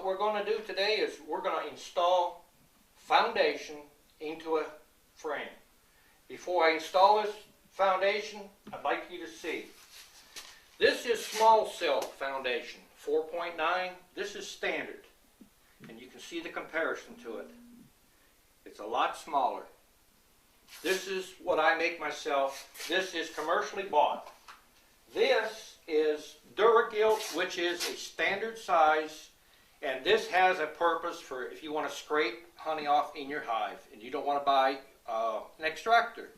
we're going to do today is we're going to install foundation into a frame. Before I install this foundation, I'd like you to see. This is small cell foundation, 4.9. This is standard. And you can see the comparison to it. It's a lot smaller. This is what I make myself. This is commercially bought. This is Duragilt, which is a standard size, and this has a purpose for if you want to scrape honey off in your hive and you don't want to buy an extractor.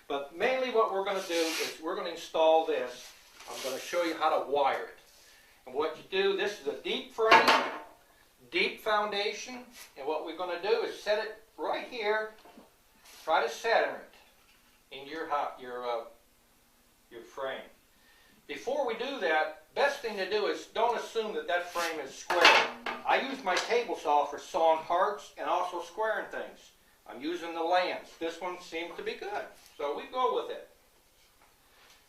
But mainly what we're going to do is we're going to install this. I'm going to show you how to wire it. And what you do, this is a deep frame, deep foundation, and what we're going to do is set it right here. Try to center it in your frame. Before we do that, best thing to do is don't assume that that frame is square. I use my table saw for sawing hearts and also squaring things. I'm using the lance. This one seems to be good, so we go with it.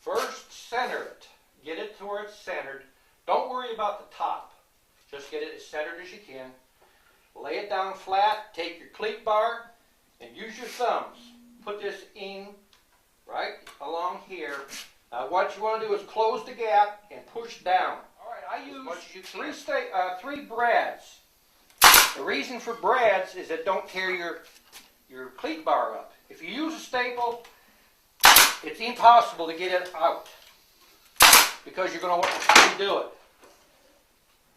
First, center it. Get it to where it's centered. Don't worry about the top. Just get it as centered as you can. Lay it down flat. Take your cleat bar and use your thumbs. Put this in right along here. Now what you want to do is close the gap and push down. All right, I use three brads. The reason for brads is that don't tear your cleat bar up. If you use a staple, it's impossible to get it out because you're going to want to redo it.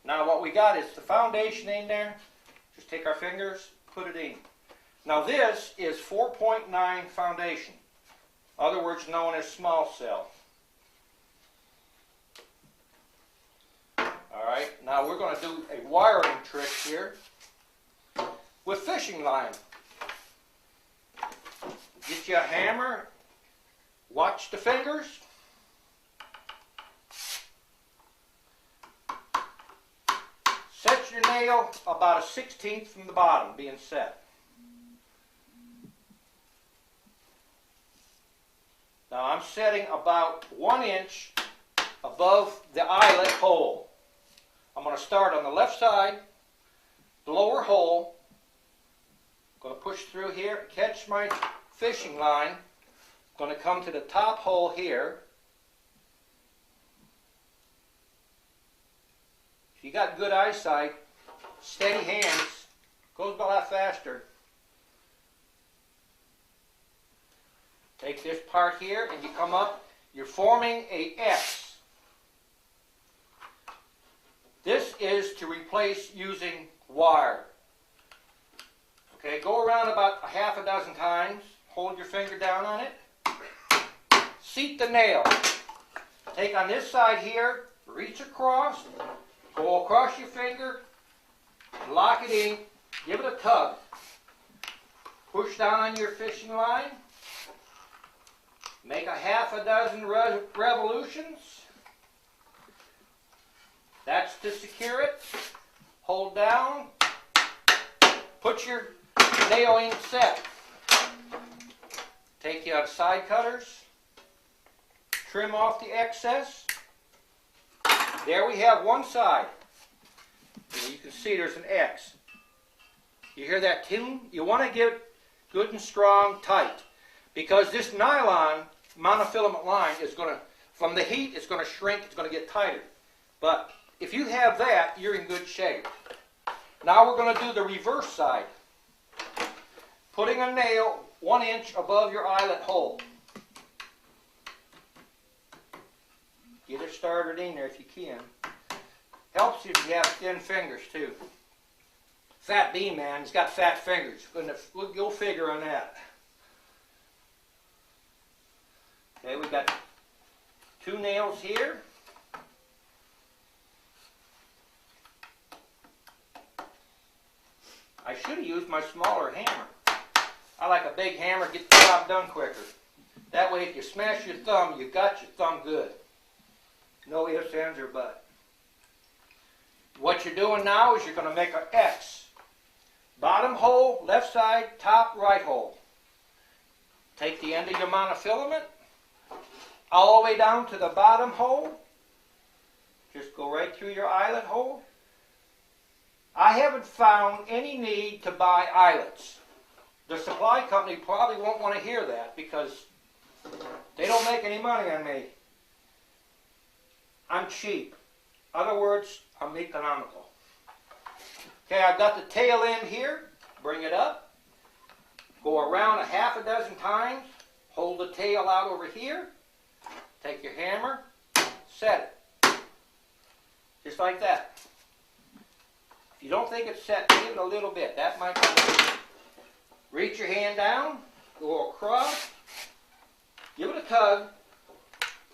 Now what we got is the foundation in there. Just take our fingers, put it in. Now this is 4.9 foundation, other words known as small cell. Alright, now we're going to do a wiring trick here with fishing line. Get you a hammer, watch the fingers. Set your nail about a 1/16 from the bottom being set. Now I'm setting about 1 inch above the eyelet hole. I'm going to start on the left side, the lower hole. I'm going to push through here, catch my fishing line. I'm going to come to the top hole here. If you got good eyesight, steady hands, goes a lot faster. Take this part here and you come up, you're forming a X. This is to replace using wire. Okay, go around about a half a dozen times, hold your finger down on it, seat the nail. Take on this side here, reach across, go across your finger, lock it in, give it a tug. Push down on your fishing line. Make a half a dozen revolutions. That's to secure it. Hold down. Put your nail in set. Take you out side cutters. Trim off the excess. There we have one side. And you can see there's an X. You hear that tune? You want to get good and strong, tight. Because this nylon monofilament line is going to, from the heat, it's going to shrink, it's going to get tighter. But if you have that, you're in good shape. Now we're going to do the reverse side. Putting a nail 1 inch above your eyelet hole. Get it started in there if you can. Helps if you have thin fingers too. Fat bee man, he's got fat fingers. You'll figure on that. Okay, we've got 2 nails here. I should have used my smaller hammer. I like a big hammer, get the job done quicker. That way if you smash your thumb, you got your thumb good. No ifs, ands, or buts. What you're doing now is you're going to make an X. Bottom hole, left side, top, right hole. Take the end of your monofilament, all the way down to the bottom hole. Just go right through your eyelet hole. I haven't found any need to buy eyelets. The supply company probably won't want to hear that because they don't make any money on me. I'm cheap. In other words, I'm economical. Okay, I've got the tail end here. Bring it up. Go around a half a dozen times. Hold the tail out over here. Take your hammer. Set it. Just like that. If you don't think it's set, give it a little bit. That might be. Reach your hand down. Go across. Give it a tug.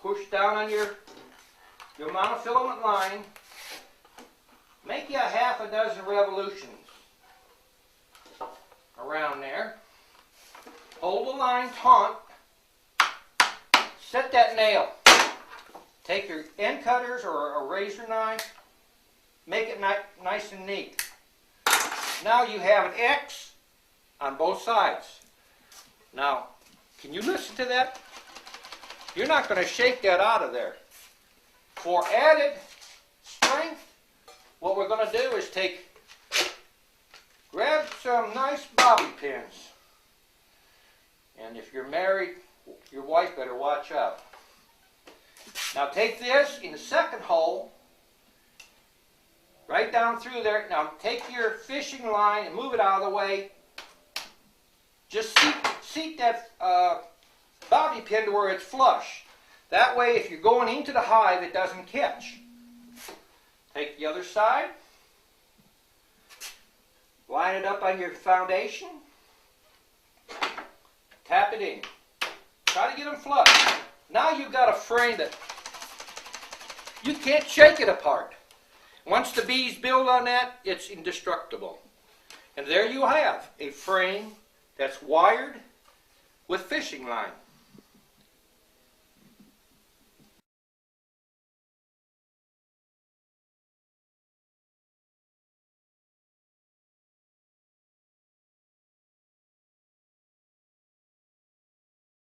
Push down on your monofilament line. Make you a half a dozen revolutions around there. Hold the line taut. Set that nail. Take your end cutters or a razor knife. Make it nice and neat. Now you have an X on both sides. Now, can you listen to that? You're not going to shake that out of there. For added strength, what we're going to do is grab some nice bobby pins. And if you're married, your wife better watch out. Now take this in the second hole, right down through there. Now take your fishing line and move it out of the way. Just seat that bobby pin to where it's flush. That way, if you're going into the hive, it doesn't catch. Take the other side. Line it up on your foundation. Tap it in. Try to get them flush. Now you've got a frame that you can't shake it apart. Once the bees build on that, it's indestructible. And there you have a frame that's wired with fishing line.